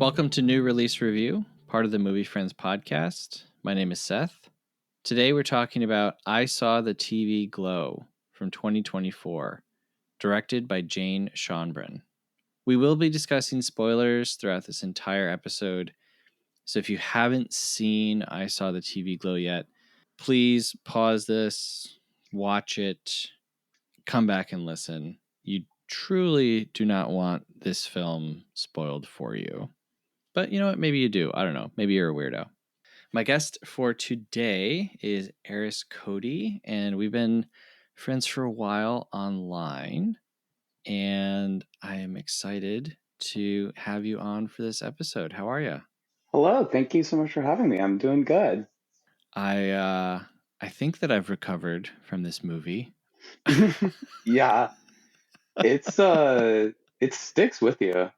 Welcome to New Release Review, part of the Movie Friends podcast. My name is Seth. Today we're talking about I Saw the TV Glow from 2024, directed by Jane Schoenbrun. We will be discussing spoilers throughout this entire episode, so if you haven't seen I Saw the TV Glow yet, please pause this, watch it, come back and listen. You truly do not want this film spoiled for you. But you know what? Maybe you do. I don't know. Maybe you're a weirdo. My guest for today is Aeris Cody, and we've been friends for a while online. And I am excited to have you on for this episode. How are you? Hello, thank you so much for having me. I'm doing good. I think that I've recovered from this movie. Yeah, it's it sticks with you.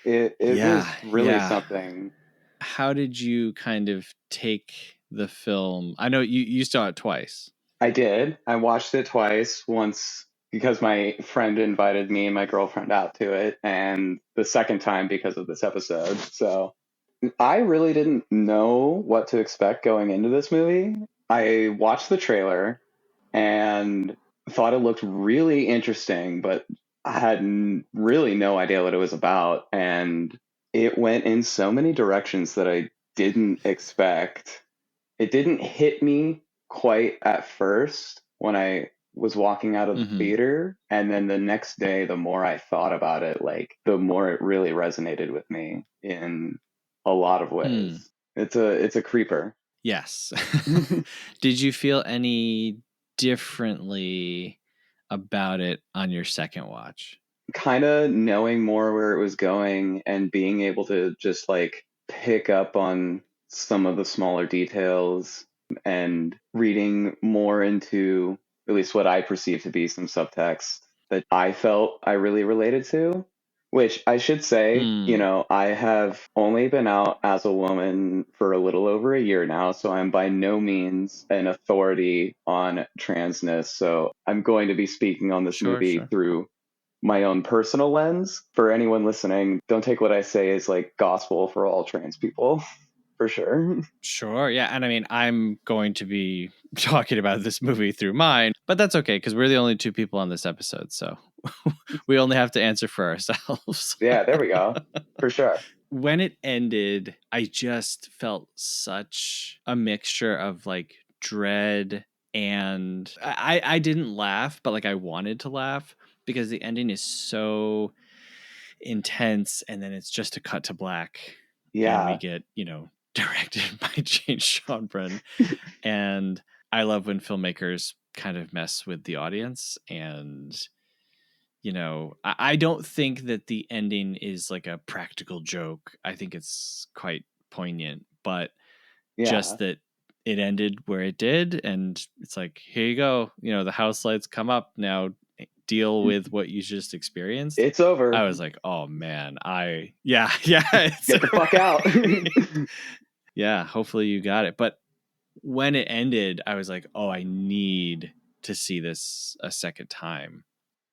It was really Yeah. something. How did you kind of take the film? I know you saw it twice. I did. I watched it twice, once because my friend invited me and my girlfriend out to it, and the second time because of this episode. So I really didn't know what to expect going into this movie. I watched the trailer and thought it looked really interesting, but I had really no idea what it was about. And it went in so many directions that I didn't expect. It didn't hit me quite at first when I was walking out of the theater. And then the next day, the more I thought about it, like the more it really resonated with me in a lot of ways. It's a creeper. Yes. Did you feel any differently about it on your second watch? Kind of knowing more where it was going and being able to just like pick up on some of the smaller details and reading more into at least what I perceive to be some subtext that I felt I really related to. Which I should say, I have only been out as a woman for a little over a year now, so I'm by no means an authority on transness. So I'm going to be speaking on this movie through my own personal lens. For anyone listening, don't take what I say as like gospel for all trans people, for sure. Sure. Yeah. And I mean, I'm going to be talking about this movie through mine, but that's okay because we're the only two people on this episode. So we only have to answer for ourselves. Yeah, there we go. For sure. When it ended, I just felt such a mixture of like dread and I didn't laugh, but like I wanted to laugh because the ending is so intense and then it's just a cut to black. Yeah. And we get, directed by Jane Schoenbrun. And I love when filmmakers kind of mess with the audience. And, I don't think that the ending is like a practical joke. I think it's quite poignant, but just that it ended where it did. And it's like, here you go. The house lights come up now. Deal with what you just experienced. It's over. I was like, oh man, yeah. Get the fuck out. Yeah, hopefully you got it. But when it ended, I was like, oh, I need to see this a second time.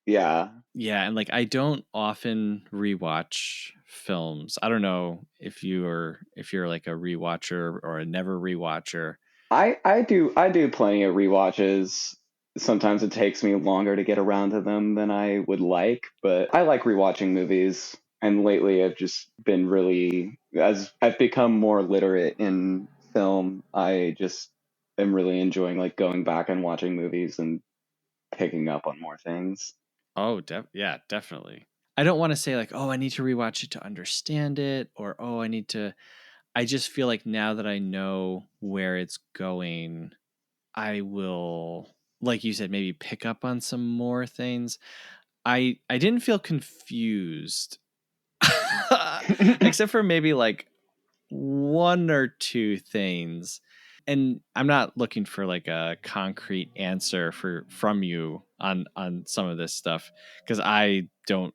Yeah. Yeah, and like I don't often rewatch films. I don't know if you're like a rewatcher or a never rewatcher. I do plenty of rewatches. Sometimes it takes me longer to get around to them than I would like, but I like rewatching movies. And lately I've just been really, as I've become more literate in film, I just am really enjoying like going back and watching movies and picking up on more things. Oh, yeah, definitely. I don't want to say like, oh, I need to rewatch it to understand it, or oh, I just feel like now that I know where it's going, I will, like you said, maybe pick up on some more things. I didn't feel confused, except for maybe like one or two things. And I'm not looking for like a concrete answer from you on some of this stuff because I don't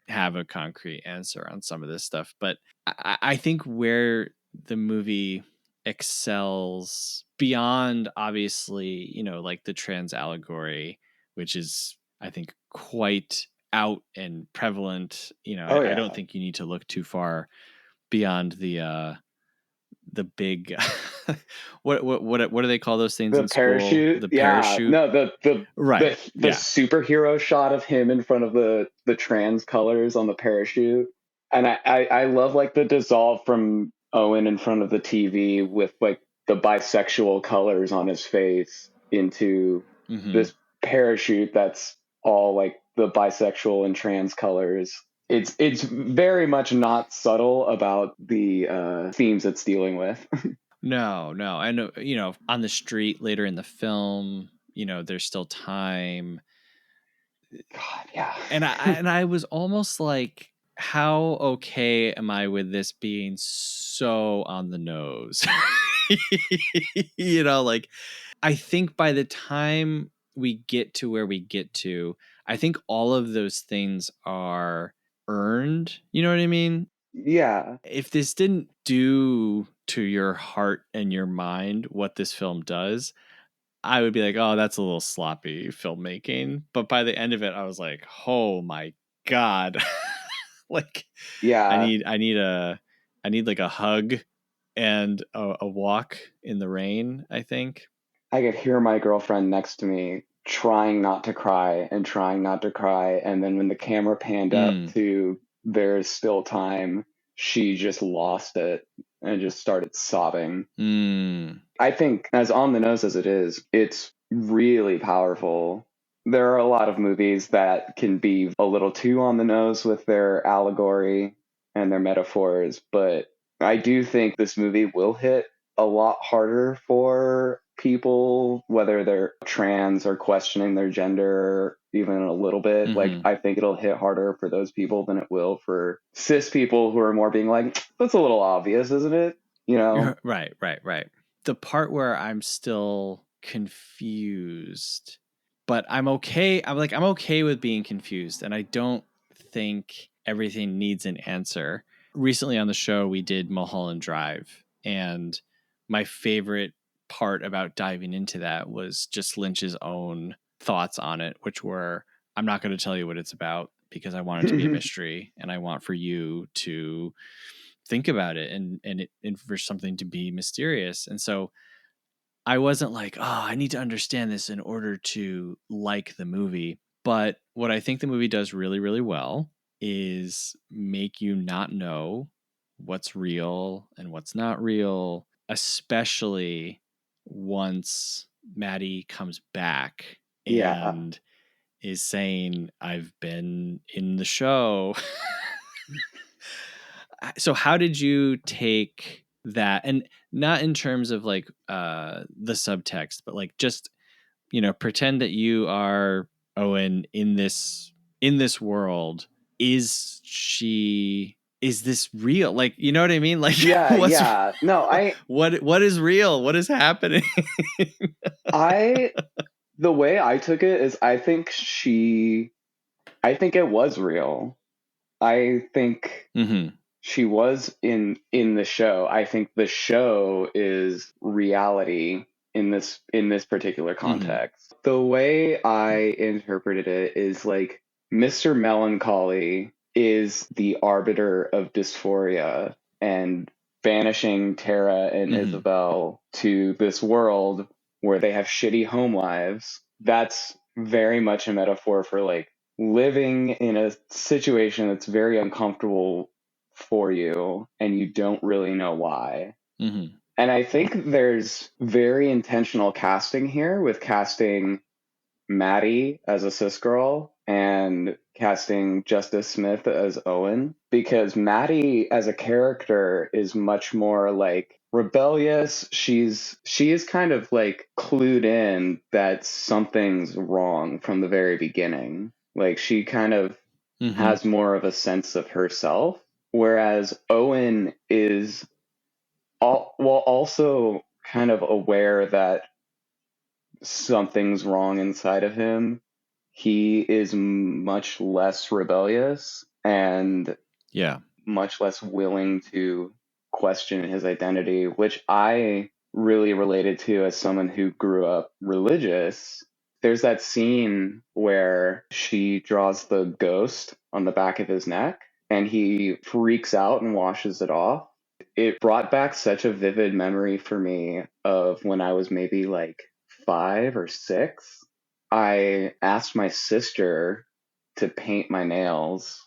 have a concrete answer on some of this stuff. But I think where the movie excels beyond obviously, like the trans allegory, which is I think quite out and prevalent. Oh, I yeah. don't think you need to look too far beyond the big what do they call those things The in school? parachute, The yeah, parachute. no, Right. the Yeah. superhero shot of him in front of the trans colors on the parachute, and I love like the dissolve from Owen in front of the TV with like the bisexual colors on his face into Mm-hmm. this parachute that's all like the bisexual and trans colors. It's very much not subtle about the themes it's dealing with. No, I know, on the street later in the film, there's still time. God, yeah. And I was almost like, how okay am I with this being so on the nose? Like, I think by the time we get to where we get to, I think all of those things are earned. You know what I mean? Yeah. If this didn't do to your heart and your mind what this film does, I would be like, oh, that's a little sloppy filmmaking. But by the end of it, I was like, oh my God. Like, I Yeah. need I need a I need like a hug and a walk in the rain, I think. I could hear my girlfriend next to me trying not to cry and trying not to cry. And then when the camera panned up Mm. to there's still time, she just lost it and just started sobbing. Mm. I think, as on the nose as it is, it's really powerful. There are a lot of movies that can be a little too on the nose with their allegory and their metaphors, but I do think this movie will hit a lot harder for people, whether they're trans or questioning their gender even a little bit. Like, Mm-hmm. I think it'll hit harder for those people than it will for cis people who are more being like, that's a little obvious, isn't it? You know? Right. The part where I'm still confused, but I'm okay. I'm okay with being confused, and I don't think everything needs an answer. Recently on the show, we did Mulholland Drive, and my favorite part about diving into that was just Lynch's own thoughts on it, which were, I'm not going to tell you what it's about because I want it to be a mystery, and I want for you to think about it and for something to be mysterious. And so I wasn't like, oh, I need to understand this in order to like the movie. But what I think the movie does really, really well is make you not know what's real and what's not real, especially once Maddie comes back Yeah. and is saying, I've been in the show. So how did you take that, and not in terms of like the subtext, but like just pretend that you are Owen in this world. Is this real? Like, you know what I mean? Like, Yeah, what's yeah. No, what is real? What is happening? I the way I took it is I think it was real. I think Mm-hmm. she was in the show. I think the show is reality in this particular Mm-hmm. context. The way I interpreted it is like Mr. Melancholy is the arbiter of dysphoria and banishing Tara and Mm-hmm. Isabel to this world where they have shitty home lives. That's very much a metaphor for like living in a situation that's very uncomfortable for you and you don't really know why. Mm-hmm. And I think there's very intentional casting here with casting Maddie as a cis girl and casting Justice Smith as Owen, because Maddie as a character is much more like rebellious. She is kind of like clued in that something's wrong from the very beginning. Like she kind of Mm-hmm. has more of a sense of herself, whereas Owen is while also kind of aware that something's wrong inside of him. He is much less rebellious and Yeah. much less willing to question his identity, which I really related to as someone who grew up religious. There's that scene where she draws the ghost on the back of his neck. and he freaks out and washes it off. It brought back such a vivid memory for me of when I was maybe like 5 or 6. I asked my sister to paint my nails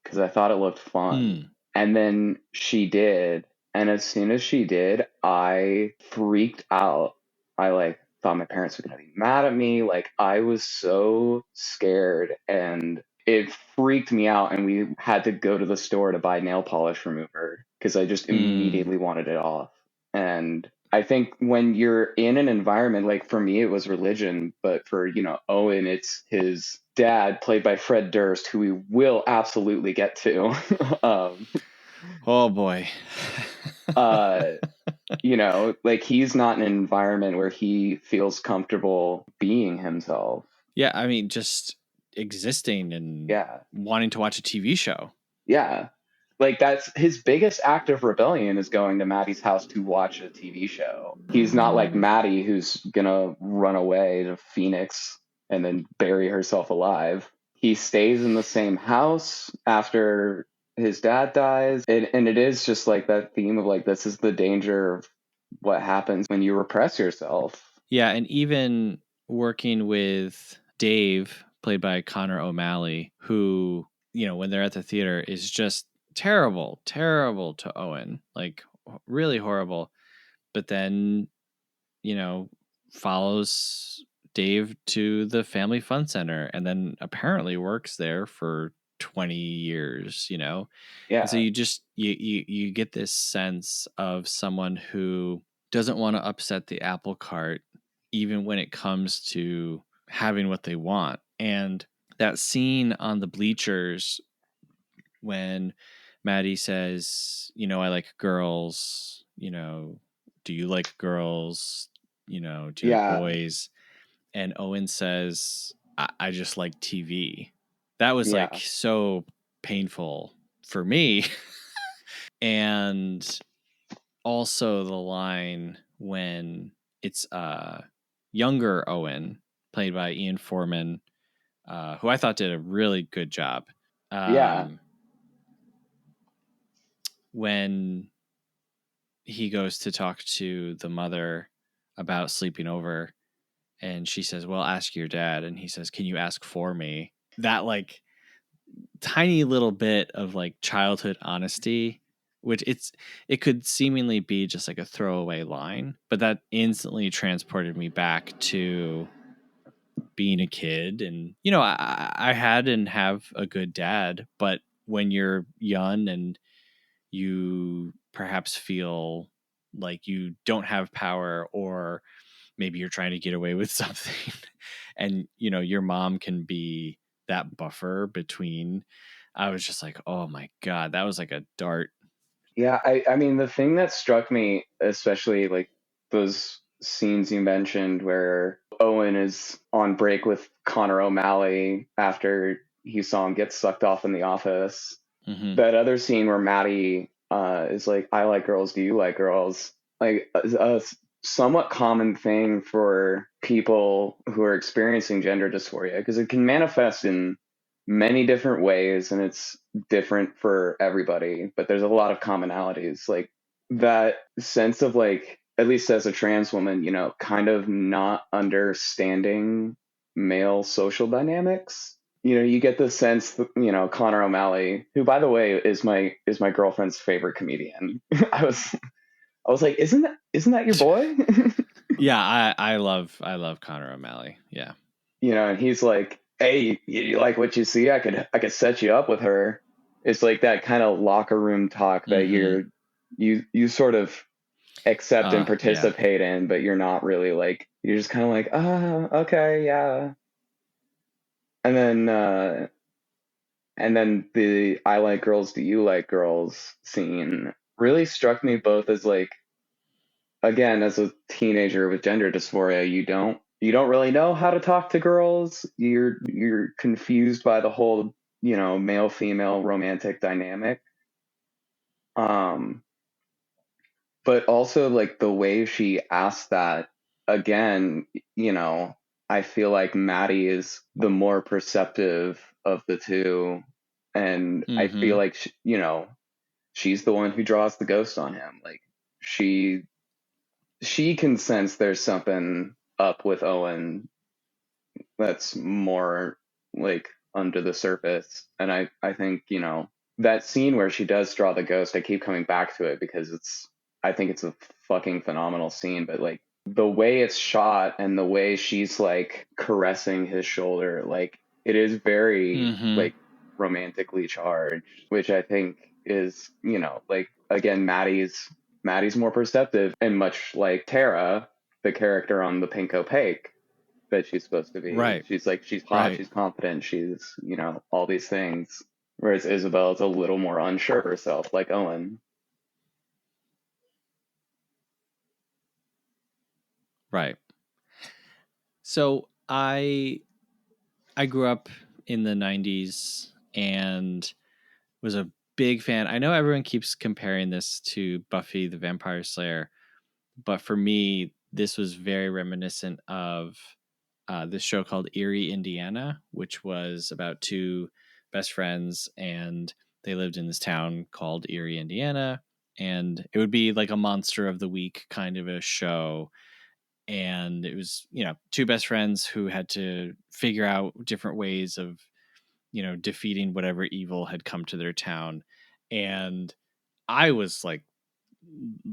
because I thought it looked fun. Hmm. And then she did. And as soon as she did, I freaked out. I like thought my parents were going to be mad at me. Like I was so scared and it freaked me out. And we had to go to the store to buy nail polish remover because I just Hmm. immediately wanted it off. And I think when you're in an environment, like for me, it was religion, but for, Owen, it's his dad, played by Fred Durst, who we will absolutely get to. um, Oh boy. uh, like he's not in an environment where he feels comfortable being himself. Yeah, I mean, just existing and Yeah. wanting to watch a TV show. Yeah. Like that's his biggest act of rebellion is going to Maddie's house to watch a TV show. He's not like Maddie who's gonna run away to Phoenix and then bury herself alive. He stays in the same house after his dad dies. And it is just like that theme of like this is the danger of what happens when you repress yourself. Yeah, and even working with Dave, played by Connor O'Malley, who, when they're at the theater is just terrible, terrible to Owen, like really horrible. But then, you know, follows Dave to the Family Fun Center and then apparently works there for 20 years. And so Yeah. you get this sense of someone who doesn't want to upset the apple cart even when it comes to having what they want. And that scene on the bleachers when Maddie says, I like girls, do you like girls? Do you like Yeah. boys? And Owen says, I just like TV. That was like Yeah. so painful for me. And also the line when it's younger Owen, played by Ian Foreman, who I thought did a really good job. Yeah. When he goes to talk to the mother about sleeping over, and she says, well, ask your dad. And he says, can you ask for me? That like tiny little bit of like childhood honesty, which it could seemingly be just like a throwaway line, but that instantly transported me back to being a kid. And I had and have a good dad, but when you're young and you perhaps feel like you don't have power, or maybe you're trying to get away with something, and your mom can be that buffer between. I was just like, oh my god, that was like a dart. Yeah, I mean, the thing that struck me, especially like those scenes you mentioned where Owen is on break with Connor O'Malley after he saw him get sucked off in the office. Mm-hmm. That other scene where Maddie is like, I like girls, do you like girls? Like a somewhat common thing for people who are experiencing gender dysphoria because it can manifest in many different ways and it's different for everybody, but there's a lot of commonalities. Like that sense of like, at least as a trans woman, kind of not understanding male social dynamics. You get the sense that, Connor O'Malley, who by the way is my girlfriend's favorite comedian. I was like, isn't that your boy? Yeah, I love Connor O'Malley. Yeah. And he's like, hey, you like what you see? I could set you up with her. It's like that kind of locker room talk that Mm-hmm. you sort of accept and Yeah. participate in, but you're not really like, you're just kind of like, okay, yeah. And then the I like girls, do you like girls scene really struck me both as like, again, as a teenager with gender dysphoria, you don't really know how to talk to girls. You're confused by the whole, male female romantic dynamic. Um, but also like the way she asked that again, you know, I feel like Maddie is the more perceptive of the two. And I feel Mm-hmm. like, she's the one who draws the ghost on him. Like, she can sense there's something up with Owen that's more like under the surface. And I think, that scene where she does draw the ghost, I keep coming back to it because I think it's a fucking phenomenal scene. But like the way it's shot and the way she's like caressing his shoulder, like it is very Mm-hmm. like romantically charged, which I think is, like again, Maddie's more perceptive, and much like Tara, the character on the Pink Opaque, that she's supposed to be. Right. She's like, she's hot, Right. she's confident, she's, all these things. Whereas Isabel is a little more unsure of herself, like Owen. Right. So I grew up in the 90s and was a big fan. I know everyone keeps comparing this to Buffy the Vampire Slayer, but for me, this was very reminiscent of this show called Erie, Indiana, which was about two best friends, and they lived in this town called Erie, Indiana. And it would be like a monster of the week kind of a show. And it was, two best friends who had to figure out different ways of, defeating whatever evil had come to their town. And I was like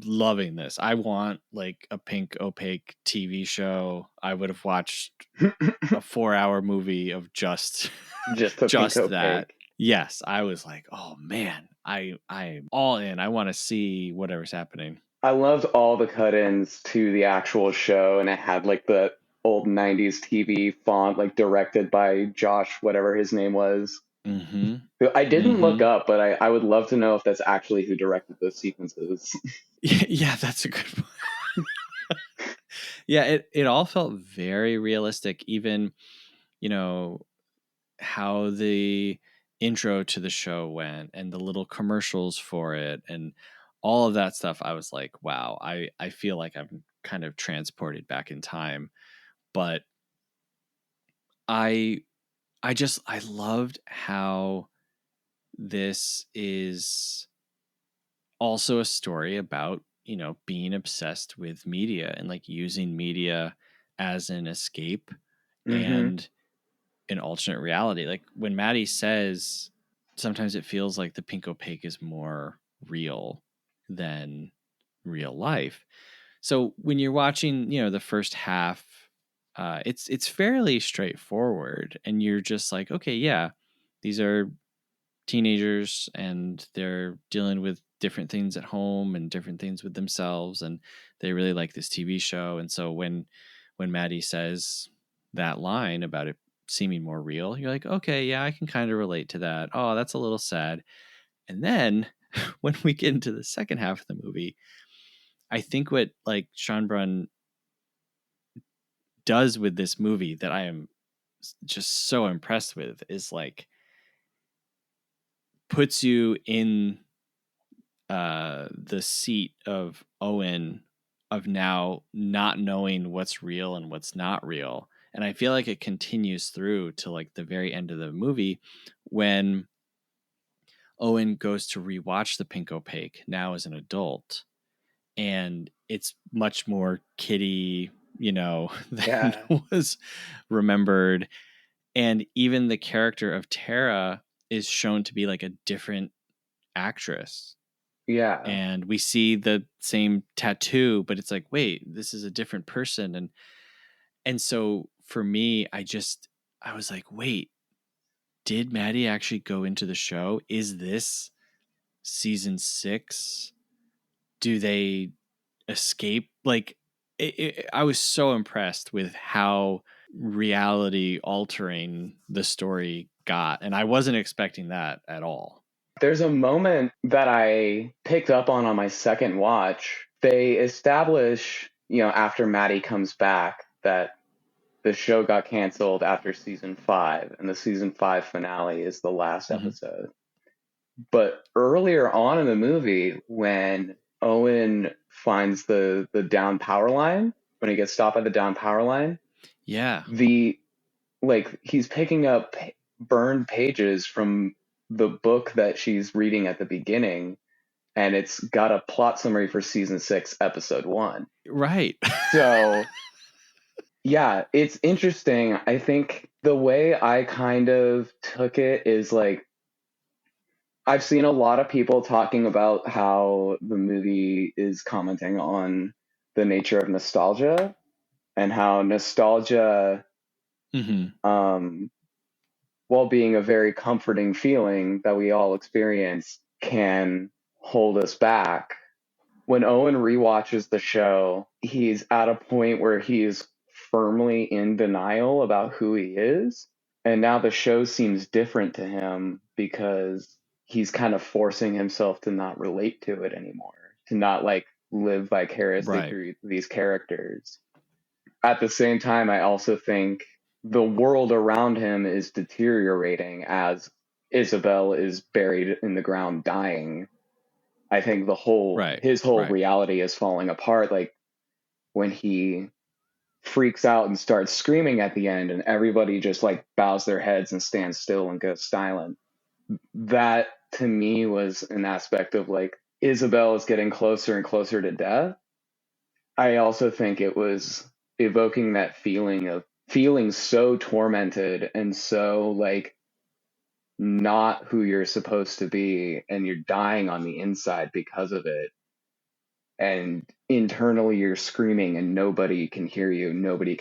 loving this. I want like a Pink Opaque TV show. I would have watched a 4-hour movie of just Just a Pink just that. Opaque. Yes, I was like, oh man, I'm all in. I want to see whatever's happening. I loved all the cut-ins to the actual show, and it had like the old 90s TV font, like directed by Josh, whatever his name was. Mm-hmm. I didn't look Mm-hmm. up, but I would love to know if that's actually who directed those sequences. Yeah, that's a good one. Yeah, it all felt very realistic. Even, you know, how the intro to the show went and the little commercials for it and all of that stuff. I was like, wow, I feel like I'm kind of transported back in time. But I I loved how this is also a story about, being obsessed with media and like using media as an escape Mm-hmm. and an alternate reality. Like when Maddie says, sometimes it feels like the Pink Opaque is more real than real life. So when you're watching, the first half, it's fairly straightforward, and you're just like, okay, yeah, these are teenagers and they're dealing with different things at home and different things with themselves, and they really like this TV show. And so when Maddie says that line about it seeming more real, you're like, okay, yeah, I can kind of relate to that. Oh, that's a little sad. And then when we get into the second half of the movie, I think what like Schoenbrun does with this movie that I am just so impressed with is like puts you in the seat of Owen, of now not knowing what's real and what's not real. And I feel like it continues through to like the very end of the movie when Owen goes to rewatch the Pink Opaque now as an adult, and it's much more kiddie, than Yeah. was remembered. And even the character of Tara is shown to be like a different actress, Yeah. and we see the same tattoo, but it's like, wait, this is a different person. And so for me, I was like, wait, did Maddie actually go into the show? Is this season 6? Do they escape? Like I was so impressed with how reality altering the story got, and I wasn't expecting that at all. There's a moment that I picked up on my second watch. They establish, after Maddie comes back, that the show got canceled after season 5, and the season 5 finale is the last Mm-hmm. episode. But earlier on in the movie, when Owen finds the down power line, when he gets stopped by the down power line, Yeah. the like he's picking up burned pages from the book that she's reading at the beginning, and it's got a plot summary for season 6, episode 1. Right. So, yeah, it's interesting. I think the way I kind of took it is like, I've seen a lot of people talking about how the movie is commenting on the nature of nostalgia and how nostalgia, Mm-hmm. while being a very comforting feeling that we all experience, can hold us back. When Owen rewatches the show, he's at a point where he's firmly in denial about who he is. And now the show seems different to him because he's kind of forcing himself to not relate to it anymore, to not like live vicariously Right. through these characters. At the same time, I also think the world around him is deteriorating as Isabel is buried in the ground dying. I think Right. his whole Right. reality is falling apart. Like when he freaks out and starts screaming at the end and everybody just like bows their heads and stands still and goes silent. That to me was an aspect of like Isabel is getting closer and closer to death. I also think it was evoking that feeling of feeling so tormented and so like not who you're supposed to be, and you're dying on the inside because of it. And internally you're screaming and nobody can hear you. Nobody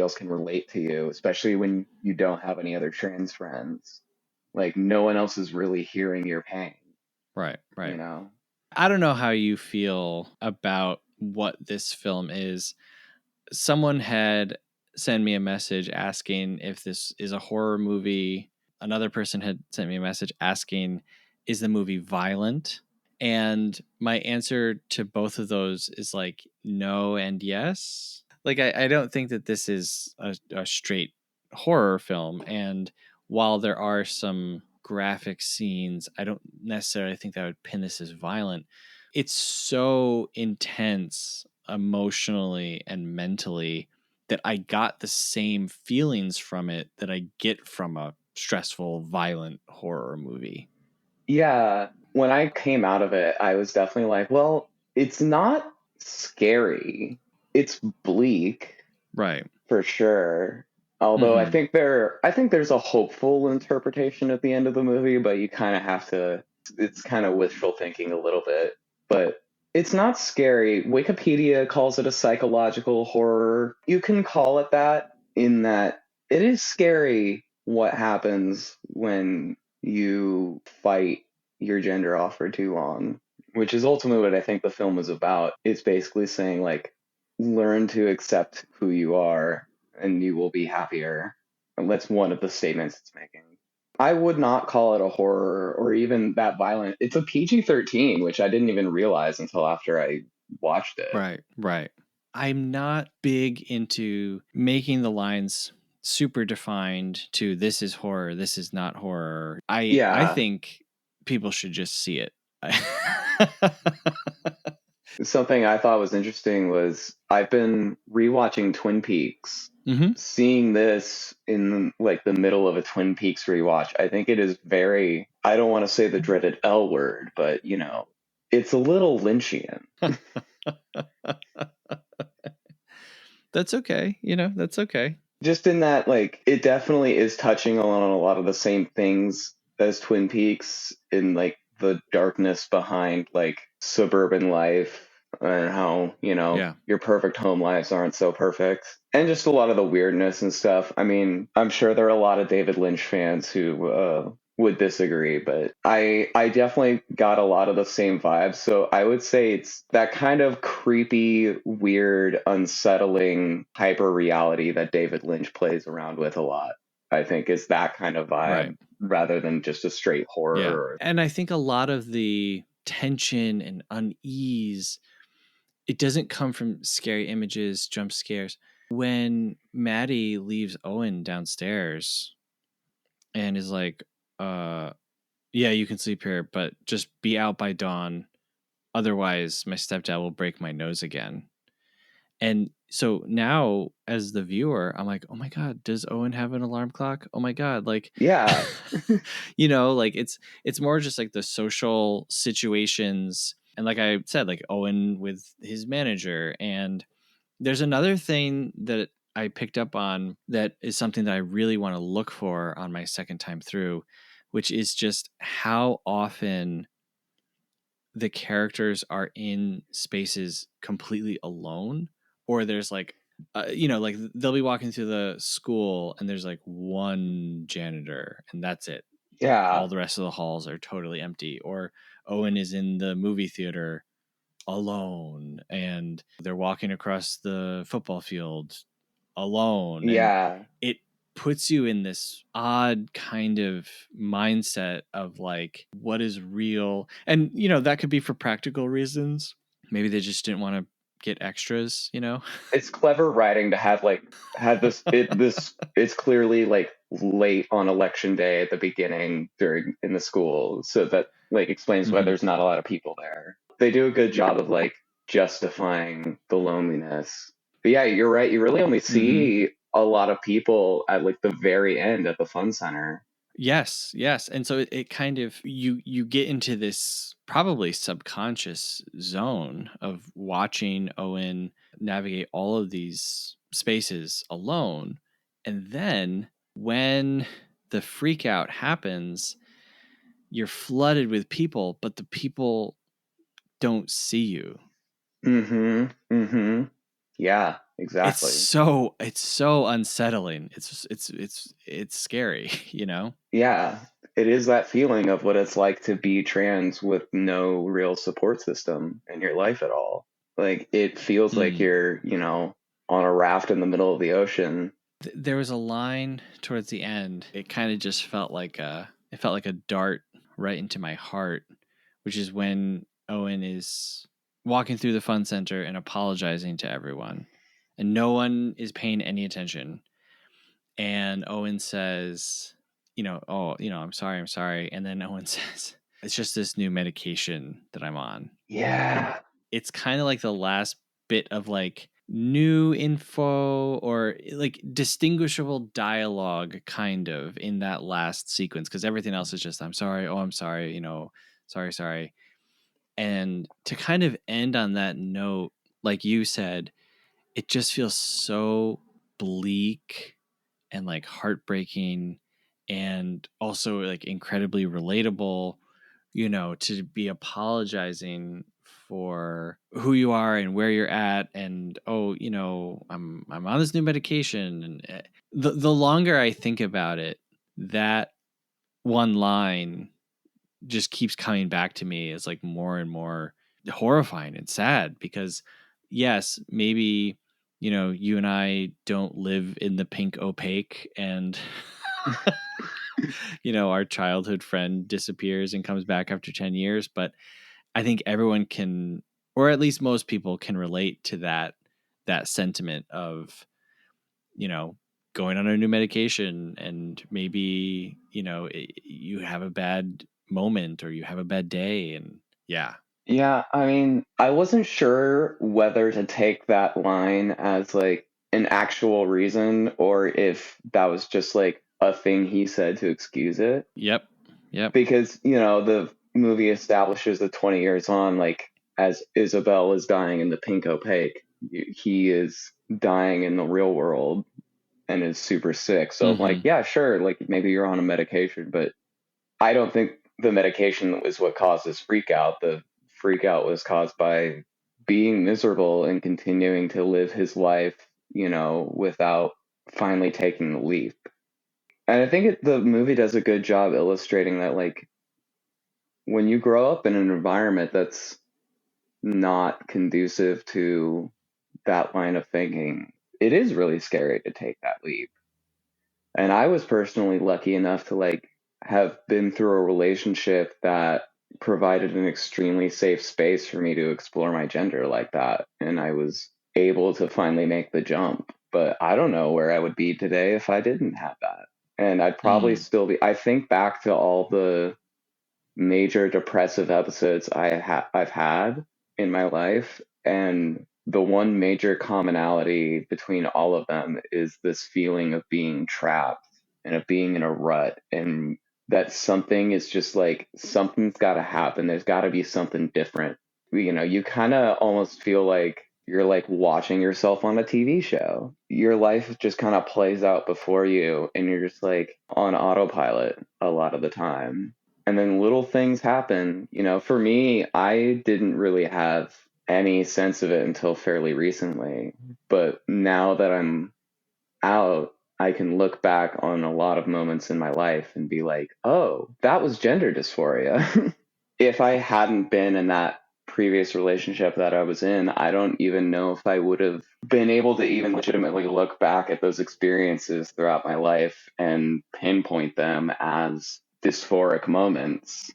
else can relate to you, especially when you don't have any other trans friends. Like no one else is really hearing your pain, Right. you Right. know? I don't know how you feel about what this film is. Someone had sent me a message asking if this is a horror movie. Another person had sent me a message asking, is the movie violent? And my answer to both of those is like no and yes. Like, I don't think that this is a straight horror film. And while there are some graphic scenes, I don't necessarily think that I would pin this as violent. It's so intense emotionally and mentally that I got the same feelings from it that I get from a stressful, violent horror movie. Yeah. When I came out of it, I was definitely like, well, it's not scary. It's bleak Right. for sure. Although Mm-hmm. I think there's a hopeful interpretation at the end of the movie, but you kind of have to, it's kind of wishful thinking a little bit. But it's not scary. Wikipedia calls it a psychological horror. You can call it that, in that it is scary what happens when you fight your gender off for too long, which is ultimately what I think the film is about. It's basically saying, like, learn to accept who you are and you will be happier. And that's one of the statements it's making. I would not call it a horror or even that violent. It's a PG-13, which I didn't even realize until after I watched it. Right. Right. I'm not big into making the lines super defined to this is horror, this is not horror. I Yeah. think people should just see it. Something I thought was interesting was I've been rewatching Twin Peaks. Mm-hmm. Seeing this in like the middle of a Twin Peaks rewatch, I think it is very, I don't want to say the dreaded L word, but you know, it's a little Lynchian. That's okay. That's okay. Just in that, like, it definitely is touching on a lot of the same things as Twin Peaks, in like the darkness behind like suburban life and how, you know, Yeah. your perfect home lives aren't so perfect. And just a lot of the weirdness and stuff. I mean, I'm sure there are a lot of David Lynch fans who would disagree, but I definitely got a lot of the same vibes. So I would say it's that kind of creepy, weird, unsettling hyper reality that David Lynch plays around with a lot. I think is that kind of Right. vibe rather than just a straight Yeah. horror. And I think a lot of the tension and unease, it doesn't come from scary images, jump scares. When Maddie leaves Owen downstairs and is like, yeah, you can sleep here, but just be out by dawn. Otherwise, my stepdad will break my nose again. And So now as the viewer, I'm like, oh my God, does Owen have an alarm clock? Oh my God. Like, Yeah. like it's more just like the social situations. And like I said, like Owen with his manager. And there's another thing that I picked up on that is something that I really want to look for on my second time through, which is just how often the characters are in spaces completely alone, or there's like like they'll be walking through the school and there's like one janitor and that's it. Yeah. All the rest of the halls are totally empty. Or Owen is in the movie theater alone and they're walking across the football field alone, and Yeah. it puts you in this odd kind of mindset of like what is real. And that could be for practical reasons. Maybe they just didn't want to get extras. It's clever writing to have this it's clearly like late on election day at the beginning during in the school, so that like explains why Mm-hmm. there's not a lot of people there. They do a good job of like justifying the loneliness. But yeah, you're right, you really only Mm-hmm. see a lot of people at like the very end at the fun center. Yes. And so it kind of you get into this probably subconscious zone of watching Owen navigate all of these spaces alone. And then when the freak out happens, you're flooded with people, but the people don't see you. Mm-hmm. Mm-hmm. Yeah, exactly. It's so unsettling. It's scary, you know? Yeah, it is that feeling of what it's like to be trans with no real support system in your life at all. Like it feels like Mm. you're, on a raft in the middle of the ocean. There was a line towards the end. It kind of just felt like a dart right into my heart, which is when Owen is walking through the fun center and apologizing to everyone, and no one is paying any attention. And Owen says, oh, I'm sorry. And then Owen says, it's just this new medication that I'm on. Yeah. It's kind of like the last bit of like new info or like distinguishable dialogue kind of in that last sequence, because everything else is just I'm sorry, oh I'm sorry, sorry. And to kind of end on that note, like you said, it just feels so bleak and like heartbreaking and also like incredibly relatable, to be apologizing for who you are and where you're at. And oh, I'm on this new medication. And the longer I think about it, that one line just keeps coming back to me as like more and more horrifying and sad, because yes, maybe you and I don't live in the pink opaque, and our childhood friend disappears and comes back after 10 years, but I think everyone can, or at least most people can relate to that sentiment of you know going on a new medication, and maybe you have a bad moment or you have a bad day. And yeah. Yeah, I mean, I wasn't sure whether to take that line as like an actual reason or if that was just like a thing he said to excuse it. Yep. Because, the movie establishes that 20 years on, like, as Isabel is dying in the pink opaque, he is dying in the real world and is super sick. So I'm like, Mm-hmm. yeah, sure, like maybe you're on a medication, but I don't think the medication was what caused this freak out. The freak out was caused by being miserable and continuing to live his life, without finally taking the leap. And I think the movie does a good job illustrating that, like, when you grow up in an environment that's not conducive to that line of thinking, it is really scary to take that leap. And I was personally lucky enough to like have been through a relationship that provided an extremely safe space for me to explore my gender like that. And I was able to finally make the jump. But I don't know where I would be today if I didn't have that. And I'd probably Mm. still be, I think back to all the major depressive episodes I've had in my life, and the one major commonality between all of them is this feeling of being trapped and of being in a rut, and that something is just like something's got to happen. There's got to be something different. You kind of almost feel like you're like watching yourself on a TV show. Your life just kind of plays out before you, and you're just like on autopilot a lot of the time. And then little things happen. For me, I didn't really have any sense of it until fairly recently. But now that I'm out, I can look back on a lot of moments in my life and be like, oh, that was gender dysphoria. If I hadn't been in that previous relationship that I was in, I don't even know if I would have been able to even legitimately look back at those experiences throughout my life and pinpoint them as dysphoric moments.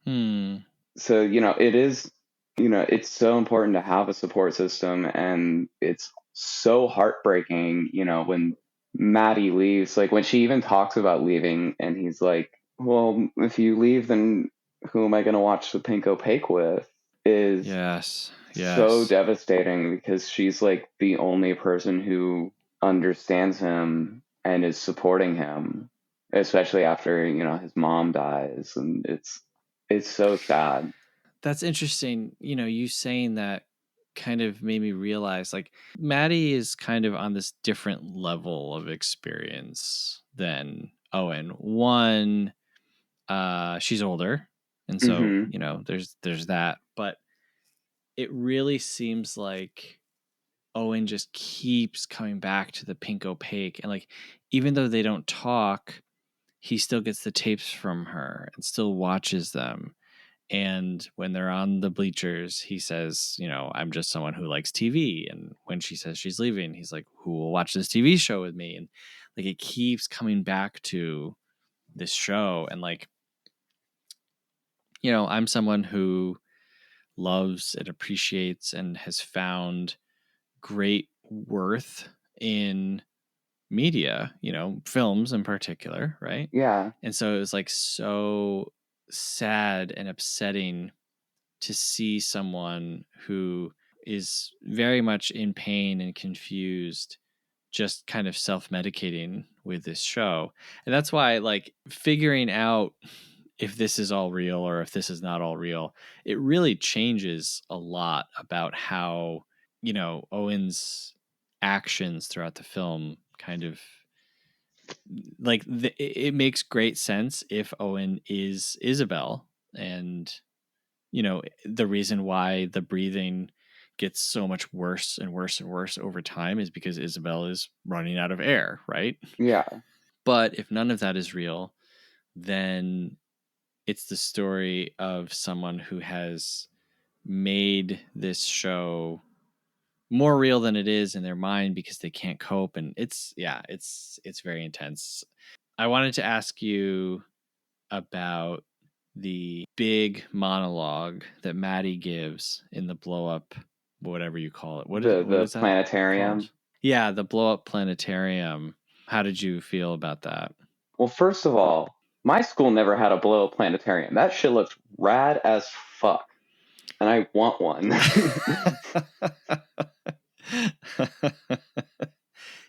So, it is, it's so important to have a support system, and it's so heartbreaking, when Maddie leaves, like when she even talks about leaving and he's like, well, if you leave, then who am I going to watch the Pink Opaque with? Is Yes. so devastating, because she's like the only person who understands him and is supporting him, especially after, his mom dies. And it's so sad. That's interesting. You saying that kind of made me realize like Maddie is kind of on this different level of experience than Owen. One, she's older, and so, Mm-hmm. There's that, but it really seems like Owen just keeps coming back to the Pink Opaque, and like even though they don't talk, he still gets the tapes from her and still watches them. And when they're on the bleachers, he says, I'm just someone who likes TV. And when she says she's leaving, he's like, who will watch this TV show with me? And like it keeps coming back to this show. And like, I'm someone who loves and appreciates and has found great worth in media, films in particular, right? Yeah. And so it was like so sad and upsetting to see someone who is very much in pain and confused just kind of self-medicating with this show. And that's why like figuring out if this is all real or if this is not all real, it really changes a lot about how, Owen's actions throughout the film kind of like it makes great sense if Owen is Isabel, and the reason why the breathing gets so much worse and worse and worse over time is because Isabel is running out of air, right? Yeah. But if none of that is real, then it's the story of someone who has made this show more real than it is in their mind because they can't cope. And it's very intense. I wanted to ask you about the big monologue that Maddie gives in the blow up, whatever you call it. What The is that called? planetarium. Yeah, the blow up planetarium. How did you feel about that? Well, first of all, my school never had a blow up planetarium. That shit looked rad as fuck, and I want one.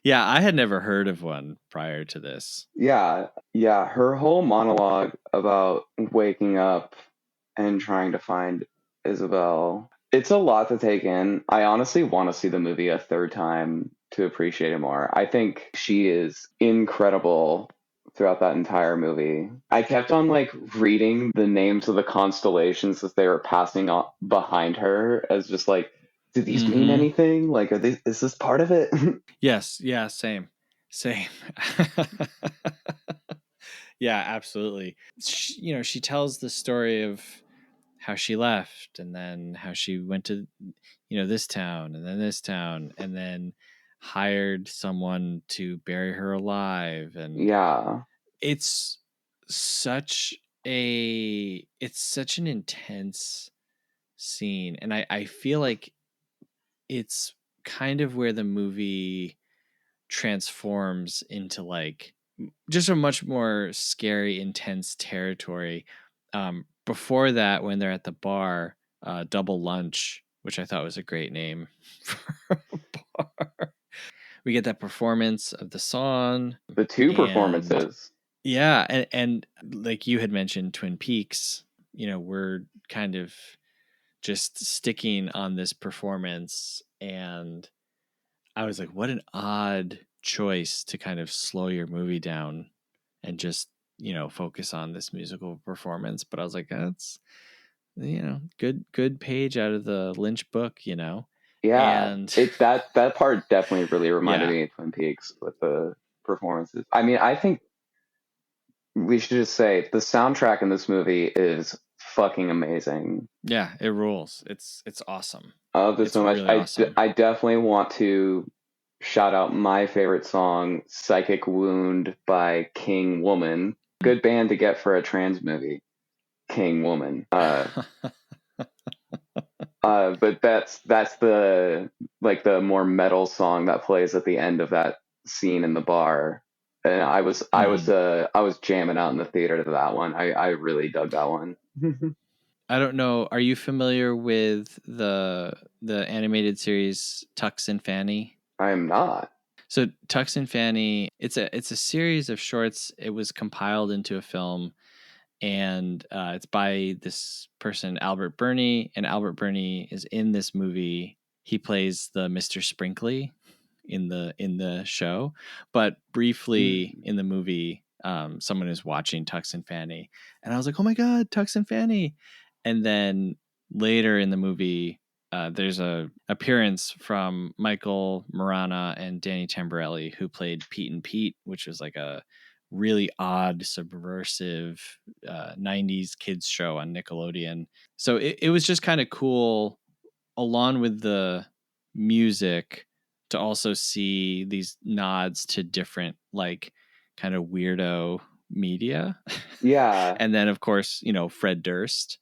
Yeah, I had never heard of one prior to this. Yeah, yeah. Her whole monologue about waking up and trying to find Isabel. It's a lot to take in. I honestly want to see the movie a third time to appreciate it more. I think she is incredible throughout that entire movie. I kept on like reading the names of the constellations as they were passing on behind her, as just like, do these mean Mm-hmm. anything? Like, is this part of it? Yes. Yeah. Same. Yeah, absolutely. She tells the story of how she left and then how she went to, this town and then this town and then hired someone to bury her alive. And Yeah. it's it's such an intense scene. And I feel like it's kind of where the movie transforms into like just a much more scary, intense territory. Before that, when they're at the bar, double lunch, which I thought was a great name for a bar. We get that performance of the song. The two And performances. yeah, and like you had mentioned Twin Peaks, we're kind of just sticking on this performance, and I was like, what an odd choice to kind of slow your movie down and just, focus on this musical performance. But I was like, that's, good page out of the Lynch book, Yeah, and that part definitely really reminded yeah, me of Twin Peaks with the performances. I mean, I think we should just say the soundtrack in this movie is fucking amazing. yeah, it rules. It's awesome. I love this It's so much. really awesome. I definitely want to shout out my favorite song, "Psychic Wound" by King Woman. Good band to get for a trans movie, King Woman. But that's the like the more metal song that plays at the end of that scene in the bar, and I was jamming out in the theater to that one. I really dug that one. I don't know. Are you familiar with the animated series Tux and Fanny? I am not. So Tux and Fanny, it's a series of shorts. It was compiled into a film, and it's by this person Albert Burney, and Albert Burney is in this movie. He plays the Mr. Sprinkly in the show, but briefly in the movie, someone is watching Tux and Fanny, and I was like, oh my god, Tux and Fanny. And then later in the movie, there's a appearance from Michael Morana and Danny Tamborelli, who played Pete and Pete, which was like a really odd, subversive 90s kids show on Nickelodeon. So it was just kind of cool, along with the music, to also see these nods to different, like, kind of weirdo media. Yeah. And then, of course, Fred Durst.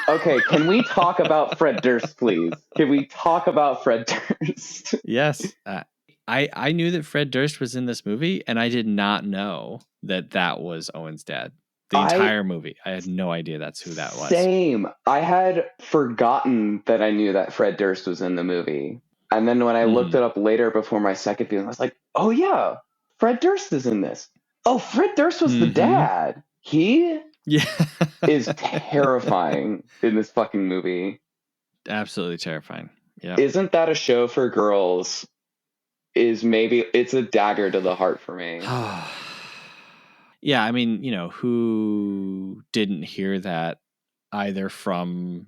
Okay, can we talk about Fred Durst, please? Can we talk about Fred Durst? Yes. I knew that Fred Durst was in this movie, and I did not know that was Owen's dad. The I entire movie, I had no idea that's who that was. Same. I had forgotten that I knew that Fred Durst was in the movie. And then when I looked it up later before my second viewing, I was like, oh yeah, Fred Durst is in this. Oh, Fred Durst was the dad. He Yeah. is terrifying in this fucking movie. Absolutely terrifying. Yeah. Isn't that a show for girls? It's a dagger to the heart for me. Yeah, I mean, who didn't hear that either from,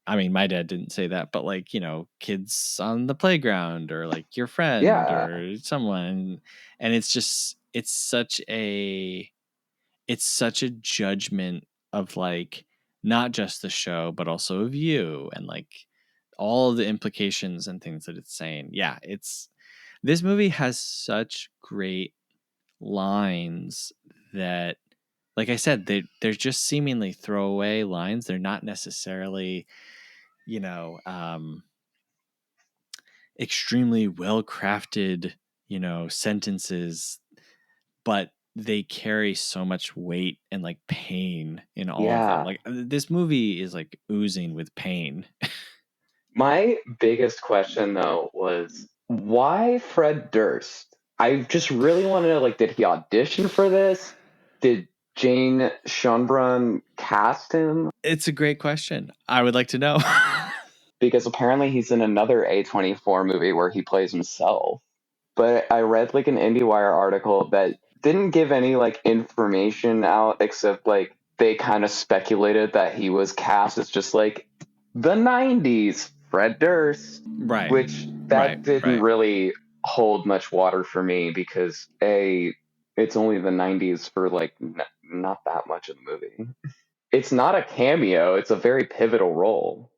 I mean, my dad didn't say that, but like, kids on the playground, or like your friend Yeah. or someone. And it's such a judgment of, like, not just the show, but also of you, and like all of the implications and things that it's saying. Yeah, this movie has such great lines that, like I said, they're just seemingly throwaway lines. They're not necessarily, extremely well crafted, sentences, but they carry so much weight and like pain in all of them. Yeah. Like, this movie is like oozing with pain. My biggest question though was why Fred Durst? I just really want to know, like, did he audition for this? Did Jane Schoenbrun cast him? It's a great question. I would like to know. Because apparently he's in another A24 movie where he plays himself. But I read like an IndieWire article that didn't give any like information out except like they kind of speculated that he was cast as just like the 90s Fred Durst, Right. which that didn't Right. really hold much water for me because it's only the 90s for like not that much of the movie. It's not a cameo, it's a very pivotal role.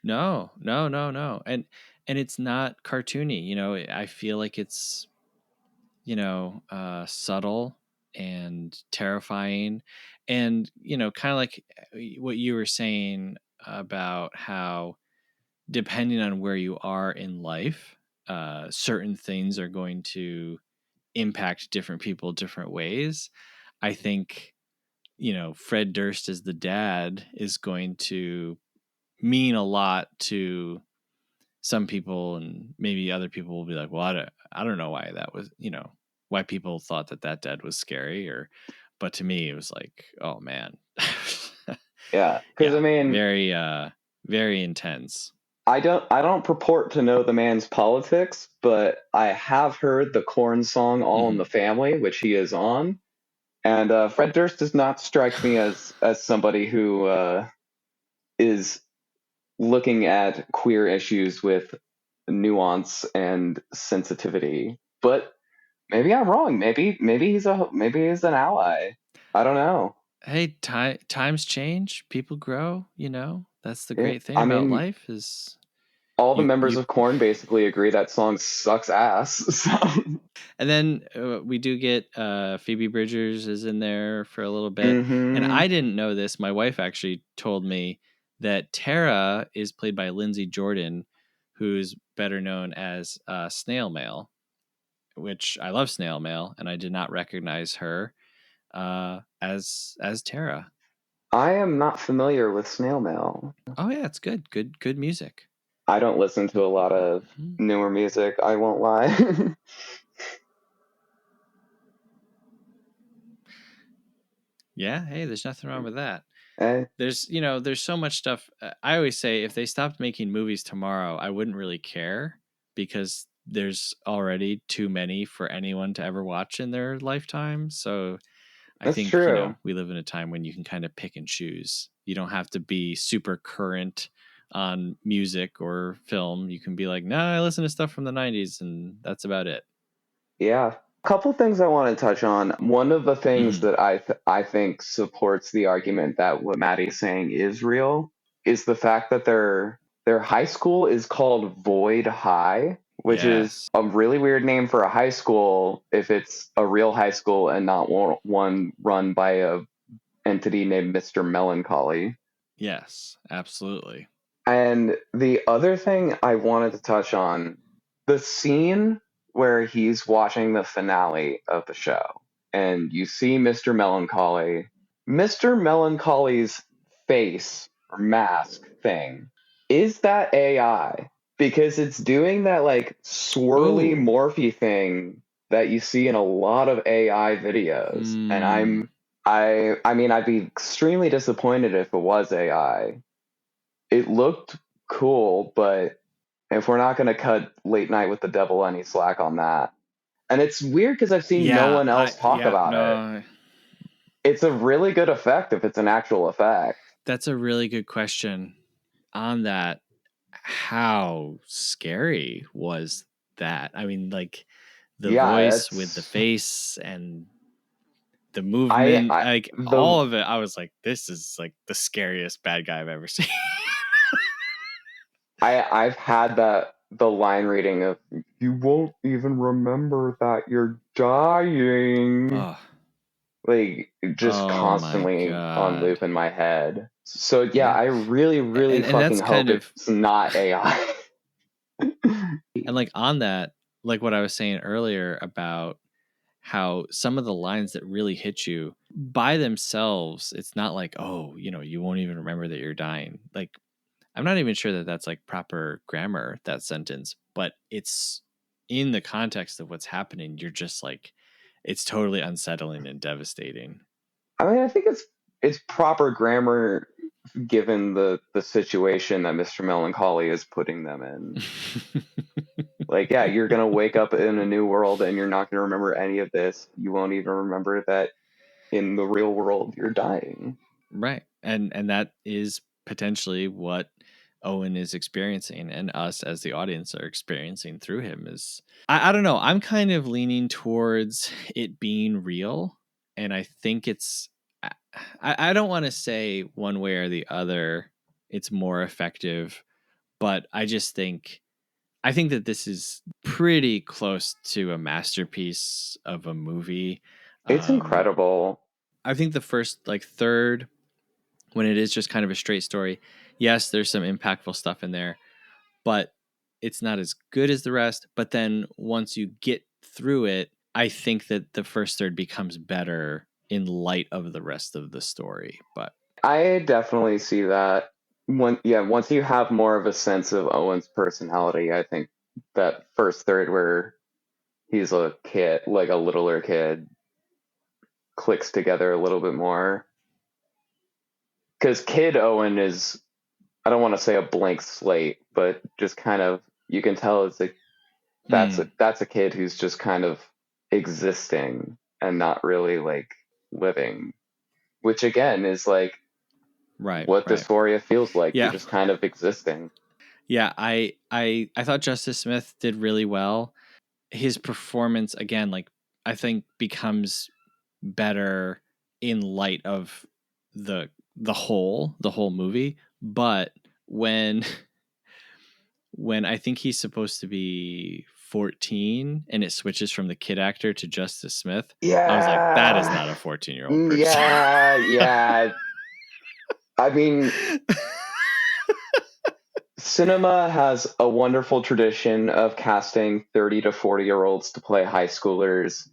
No. And it's not cartoony. I feel like it's, subtle and terrifying, and, kind of like what you were saying about how, depending on where you are in life, certain things are going to impact different people different ways. I think, Fred Durst as the dad is going to mean a lot to some people, and maybe other people will be like, well, I don't know why that was, why people thought that dead was scary, but to me it was like, oh man. Yeah, because Yeah, I mean, very very intense. I don't purport to know the man's politics, but I have heard the Korn song "All in the Family," which he is on, and Fred Durst does not strike me as somebody who is looking at queer issues with nuance and sensitivity. But maybe I'm wrong. Maybe he's an ally. I don't know. Hey, times change, people grow, that's the Yeah, great thing I about mean, life is all the members you of Korn basically agree that song sucks ass. So. and then we do get Phoebe Bridgers is in there for a little bit. And Mm-hmm. I didn't know this. My wife actually told me that Tara is played by Lindsay Jordan, who's better known as Snail Mail, which I love Snail Mail, and I did not recognize her as Tara. I am not familiar with Snail Mail. Oh yeah, it's good music. I don't listen to a lot of newer music, I won't lie. Yeah, hey, there's nothing wrong with that. Eh, There's so much stuff. I always say if they stopped making movies tomorrow, I wouldn't really care, because there's already too many for anyone to ever watch in their lifetime. So I that's think, true. we live in a time when you can kind of pick and choose. You don't have to be super current on music or film. You can be like, no, I listen to stuff from the 90s and that's about it. Yeah. A couple things I want to touch on. One of the things that I think supports the argument that what Maddie's saying is real is the fact that their high school is called Void High, which is Yes. a really weird name for a high school if it's a real high school and not one run by a entity named Mr. Melancholy. Yes, absolutely. And the other thing I wanted to touch on, the scene where he's watching the finale of the show and you see Mr. Melancholy. Mr. Melancholy's face or mask thing, is that AI? Because it's doing that like swirly Oh. morphy thing that you see in a lot of AI videos. And I mean I'd be extremely disappointed if it was AI. It looked cool, but if we're not going to cut Late Night with the Devil any slack on that. And it's weird because I've seen no one else talk about it. No. It's a really good effect if it's an actual effect. That's a really good question on that. How scary was that? I mean, like the Yeah, voice with the face and the movement, I like the all of it. I was like, this is like the scariest bad guy I've ever seen. I've had the line reading of you won't even remember that you're dying. Oh, Like just oh my constantly on loop God. in my head. So yeah, Yeah. I really, really And fucking that's hope kind of, it's not AI. and like on that, like what I was saying earlier about how some of the lines that really hit you by themselves, it's not like, oh, you won't even remember that you're dying. Like, I'm not even sure that that's like proper grammar, that sentence, but it's in the context of what's happening. You're just like, it's totally unsettling and devastating. I mean, I think it's proper grammar given the situation that Mr. Melancholy is putting them in. Like, yeah, you're gonna wake up in a new world and you're not gonna remember any of this. You won't even remember that in the real world you're dying. Right. And that is potentially what Owen is experiencing, and us as the audience are experiencing through him. Is I don't know, I'm kind of leaning towards it being real, and I think it's I don't want to say one way or the other it's more effective, but I think that this is pretty close to a masterpiece of a movie. It's um incredible. I think the first like third, when it is just kind of a straight story, yes, there's some impactful stuff in there, but it's not as good as the rest. But then once you get through it, I think that the first third becomes better in light of the rest of the story. But I definitely see that. once you have more of a sense of Owen's personality, I think that first third where he's a kid, like a littler kid, clicks together a little bit more. Because Kid Owen is, I don't want to say a blank slate, but just kind of, you can tell it's like that's a kid who's just kind of existing and not really like living, which again is like Right. what Right. dysphoria feels like. Yeah. You're just kind of existing. Yeah. I thought Justice Smith did really well. His performance again, like I think, becomes better in light of the whole movie. But when I think he's supposed to be 14 and it switches from the kid actor to Justice Smith, I was like, that is not a 14-year-old person. Yeah. I mean, cinema has a wonderful tradition of casting 30 to 40-year-olds to play high schoolers,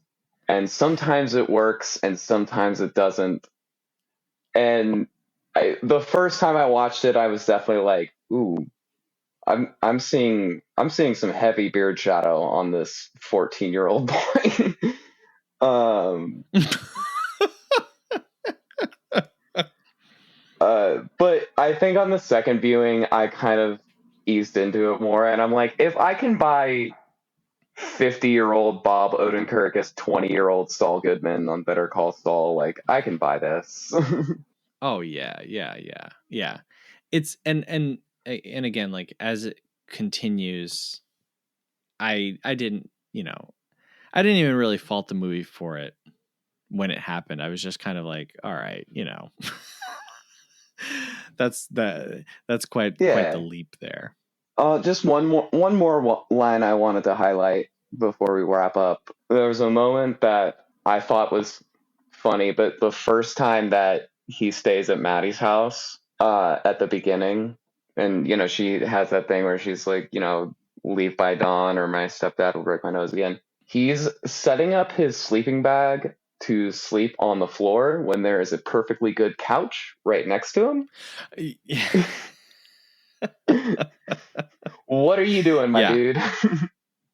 and sometimes it works and sometimes it doesn't. And the first time I watched it, I was definitely like, "Ooh, I'm seeing some heavy beard shadow on this 14-year-old boy." um, but I think on the second viewing, I kind of eased into it more, and I'm like, if I can buy 50-year-old Bob Odenkirk as 20-year-old Saul Goodman on Better Call Saul, like I can buy this. Oh yeah. It's and again, like as it continues, I didn't, I didn't even really fault the movie for it when it happened. I was just kind of like, all right, that's quite the Yeah. leap there. Just one more line I wanted to highlight before we wrap up. There was a moment that I thought was funny, but the first time that he stays at Maddie's house, at the beginning, and she has that thing where she's like, leave by dawn or my stepdad will break my nose again. He's setting up his sleeping bag to sleep on the floor when there is a perfectly good couch right next to him. What are you doing, my dude?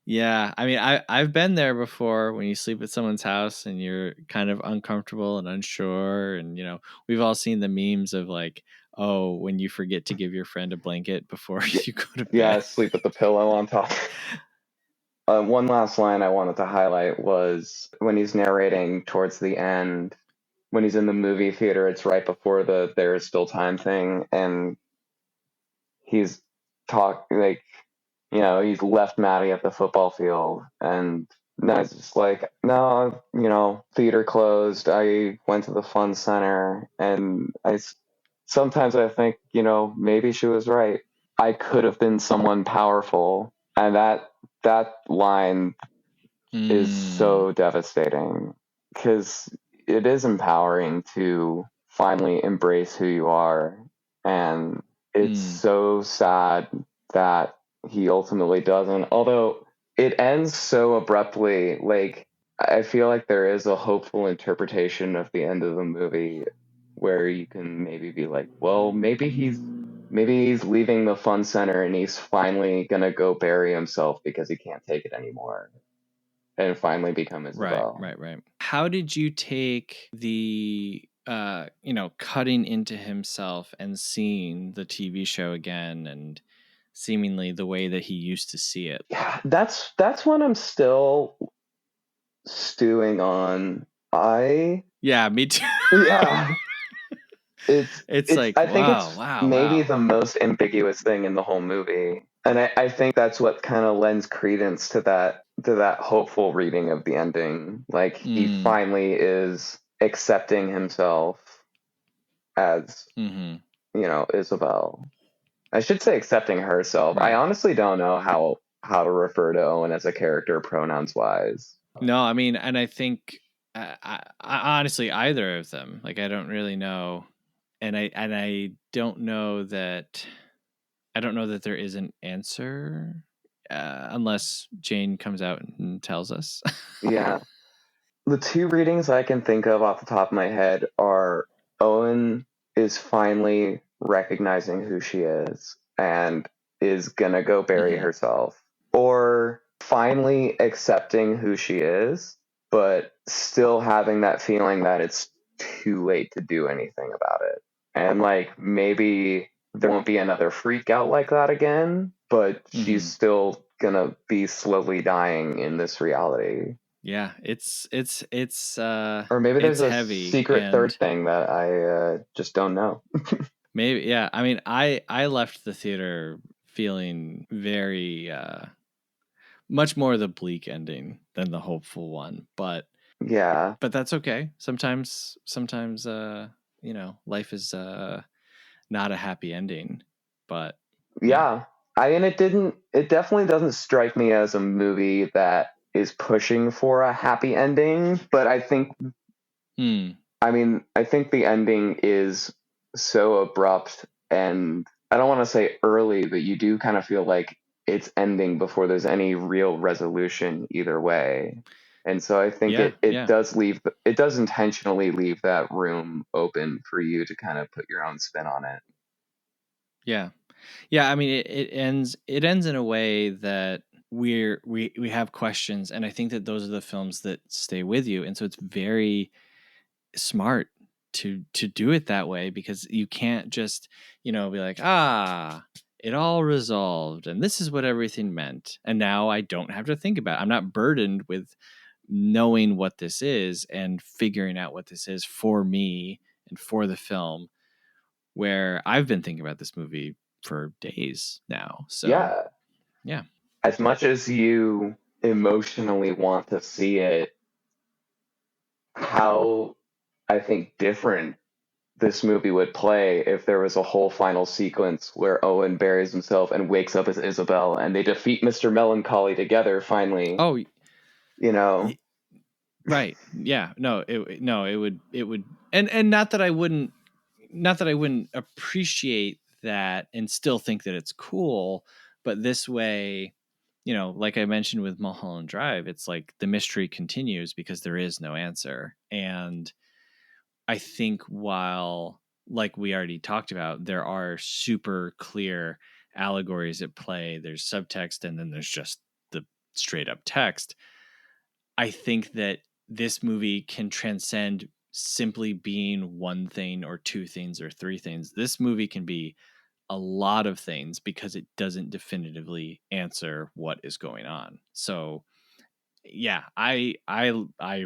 Yeah, I mean, I've been there before when you sleep at someone's house and you're kind of uncomfortable and unsure, and we've all seen the memes of like, oh, when you forget to give your friend a blanket before you go to bed. Yeah, sleep with the pillow on top. One last line I wanted to highlight was when he's narrating towards the end, when he's in the movie theater. It's right before the "there is still time" thing, and he's like, he's left Maddie at the football field, and Ned's just like, no, theater closed. I went to the fun center, and sometimes I think, maybe she was right. I could have been someone powerful, and that line is so devastating because it is empowering to finally embrace who you are, and it's so sad that he ultimately doesn't, although it ends so abruptly. Like, I feel like there is a hopeful interpretation of the end of the movie where you can maybe be like, well, maybe he's leaving the fun center and he's finally gonna go bury himself because he can't take it anymore and finally become Isabel. Right. How did you take the cutting into himself and seeing the TV show again and seemingly the way that he used to see it? Yeah, that's what I'm still stewing on. Yeah, me too. Yeah. It's like, I think wow, it's maybe the most ambiguous thing in the whole movie. And I think that's what kind of lends credence to that hopeful reading of the ending. Like, he finally is accepting himself as Isabel. I should say accepting herself. Right. I honestly don't know how to refer to Owen as a character pronouns wise. No, I mean, and I think I honestly, either of them, like, I don't really know, and I don't know that there is an answer, unless Jane comes out and tells us. Yeah. The two readings I can think of off the top of my head are Owen is finally recognizing who she is and is gonna go bury Mm-hmm. herself, or finally accepting who she is, but still having that feeling that it's too late to do anything about it. And like maybe there won't be another freak out like that again, but she's Mm-hmm. still gonna be slowly dying in this reality. Yeah, Or maybe there's it's a heavy, secret third and thing that I just don't know. maybe, yeah. I mean, I left the theater feeling very much more the bleak ending than the hopeful one, Yeah. but that's okay. Sometimes life is not a happy ending, but yeah. Yeah. It definitely doesn't strike me as a movie that is pushing for a happy ending, but Hmm. I think the ending is so abrupt, and I don't want to say early, but you do kind of feel like it's ending before there's any real resolution either way. And so I think Yeah, it yeah. does it does intentionally leave that room open for you to kind of put your own spin on it. Yeah. Yeah, I mean it ends in a way that we have questions, and I think that those are the films that stay with you, and so it's very smart to do it that way, because you can't just, be like, it all resolved and this is what everything meant, and now I don't have to think about it. I'm not burdened with knowing what this is and figuring out what this is for me and for the film, where I've been thinking about this movie for days now. So, Yeah. yeah. As much as you emotionally want to see it, how I think different this movie would play if there was a whole final sequence where Owen buries himself and wakes up as Isabel and they defeat Mr. Melancholy together finally, Oh, you know? right. Yeah. No, it would, and not that I wouldn't appreciate that and still think that it's cool, but this way, like I mentioned with Mulholland Drive, it's like the mystery continues because there is no answer. And I think, while, like we already talked about, there are super clear allegories at play, there's subtext and then there's just the straight up text. I think that this movie can transcend simply being one thing or two things or three things. This movie can be a lot of things because it doesn't definitively answer what is going on. So, yeah, I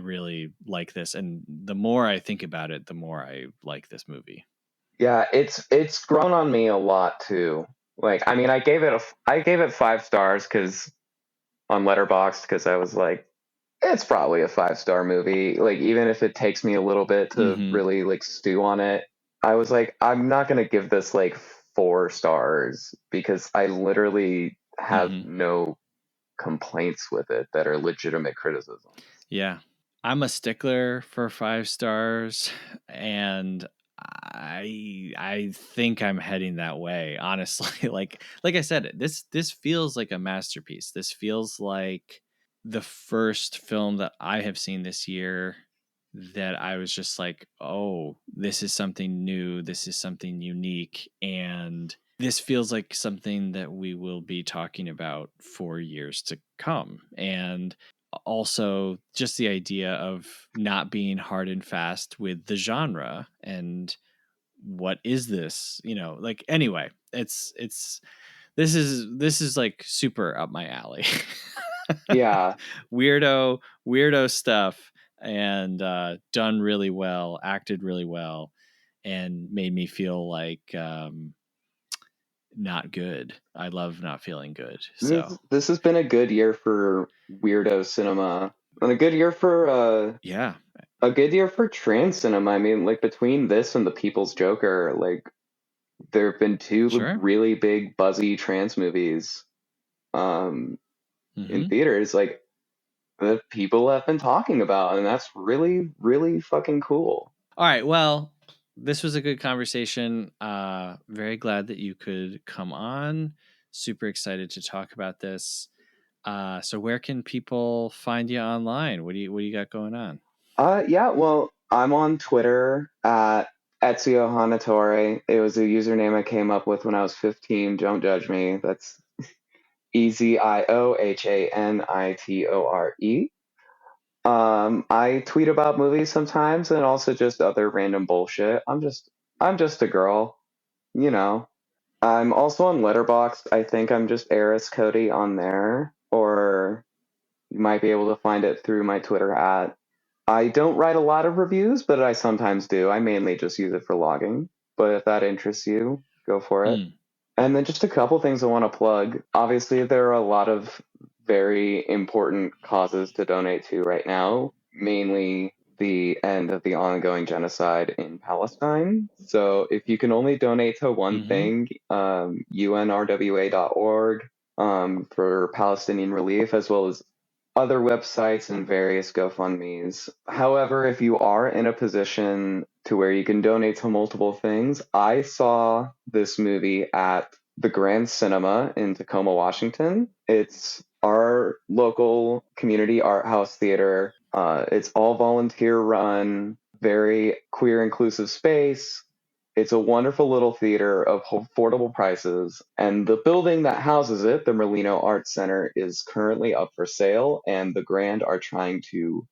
really like this, and the more I think about it, the more I like this movie. Yeah, it's grown on me a lot too. Like, I mean, I gave it 5 stars because on Letterboxd, because I was like, it's probably a 5 star movie. Like, even if it takes me a little bit to Mm-hmm. really like stew on it, I was like, I'm not gonna give this like 4 stars because I literally have Mm-hmm. no complaints with it that are legitimate criticisms. Yeah. I'm a stickler for 5 stars, and I think I'm heading that way, honestly. Like I said, this feels like a masterpiece. This feels like the first film that I have seen this year that I was just like, "Oh, this is something new. This is something unique." And this feels like something that we will be talking about for years to come. And also just the idea of not being hard and fast with the genre, and what is this, like, anyway, it's this is like super up my alley. Yeah, Weirdo stuff, and done really well, acted really well, and made me feel like not good. I love not feeling good. So, this has been a good year for weirdo cinema and yeah. a good year for trans cinema. I mean, like between this and The People's Joker, like there have been two Sure. really big buzzy trans movies in Mm-hmm. theaters like that people have been talking about, and that's really really fucking cool. All right. Well, this was a good conversation. Very glad that you could come on. Super excited to talk about this. So where can people find you online? What do you got going on? Yeah, well, I'm on Twitter at Ezio Hanatore. It was a username I came up with when I was 15. Don't judge me. That's EZIOHANITORE. I tweet about movies sometimes and also just other random bullshit. I'm just a girl, you know. I'm also on Letterboxd. I think I'm just Aeris Cody on there, or you might be able to find it through my Twitter at. I don't write a lot of reviews, but I sometimes do. I mainly just use it for logging. But if that interests you, go for it. Hmm. And then just a couple things I want to plug. Obviously, there are a lot of very important causes to donate to right now, mainly the end of the ongoing genocide in Palestine. So if you can only donate to one Mm-hmm. thing, unrwa.org for Palestinian relief, as well as other websites and various GoFundMes. However, if you are in a position to where you can donate to multiple things, I saw this movie at the Grand Cinema in Tacoma, Washington. It's our local community art house theater. It's all volunteer run, very queer inclusive space. It's a wonderful little theater of affordable prices, and the building that houses it, the Merlino Arts Center, is currently up for sale, and the Grand are trying to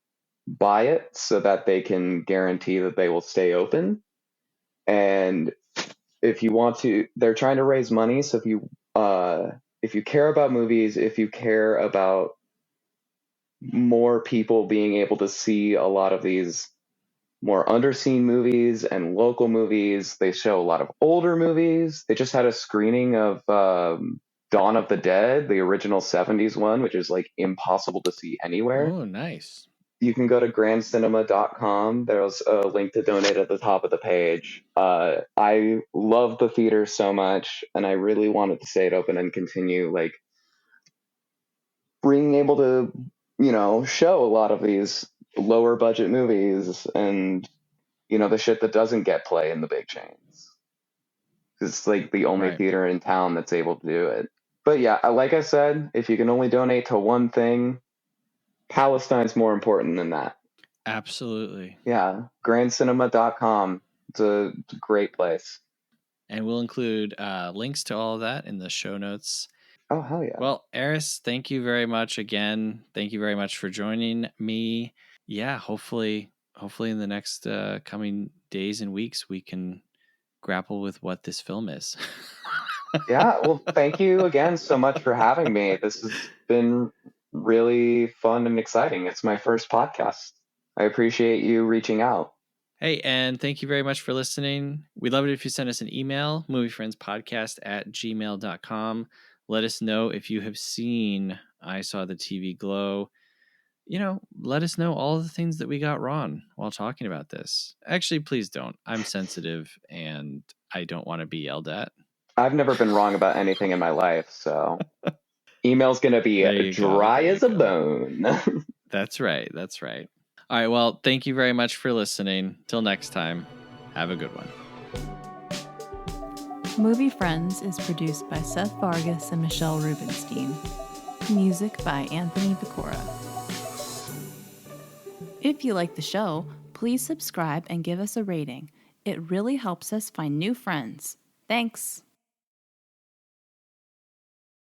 buy it so that they can guarantee that they will stay open. And if you want to, they're trying to raise money. So if you care about movies, if you care about more people being able to see a lot of these more underseen movies and local movies. They show a lot of older movies. They just had a screening of Dawn of the Dead, the original 70s one, which is like impossible to see anywhere. Oh, nice. You can go to grandcinema.com. There's a link to donate at the top of the page. I love the theater so much, and I really wanted to stay it open and continue like being able to, show a lot of these lower budget movies and the shit that doesn't get play in the big chains. It's like the only Right. theater in town that's able to do it. But yeah, like I said, if you can only donate to one thing, Palestine's more important than that. Absolutely. Yeah, grandcinema.com. It's a great place. And we'll include links to all of that in the show notes. Oh, hell yeah. Well, Aeris, thank you very much again. Thank you very much for joining me. Yeah, hopefully in the next coming days and weeks we can grapple with what this film is. Yeah, well, thank you again so much for having me. This has been really fun and exciting. It's my first podcast. I appreciate you reaching out. Hey, and thank you very much for listening. We'd love it if you send us an email, moviefriendspodcast@gmail.com. Let us know if you have seen I Saw the TV Glow. Let us know all the things that we got wrong while talking about this. Actually, please don't. I'm sensitive and I don't want to be yelled at. I've never been wrong about anything in my life, so email's going to be There you go. dry There you as a go. bone. That's right. That's right. All right. Well, thank you very much for listening. Till next time, have a good one. Movie Friends is produced by Seth Vargas and Michelle Rubenstein. Music by Anthony Vicora. If you like the show, please subscribe and give us a rating. It really helps us find new friends. Thanks!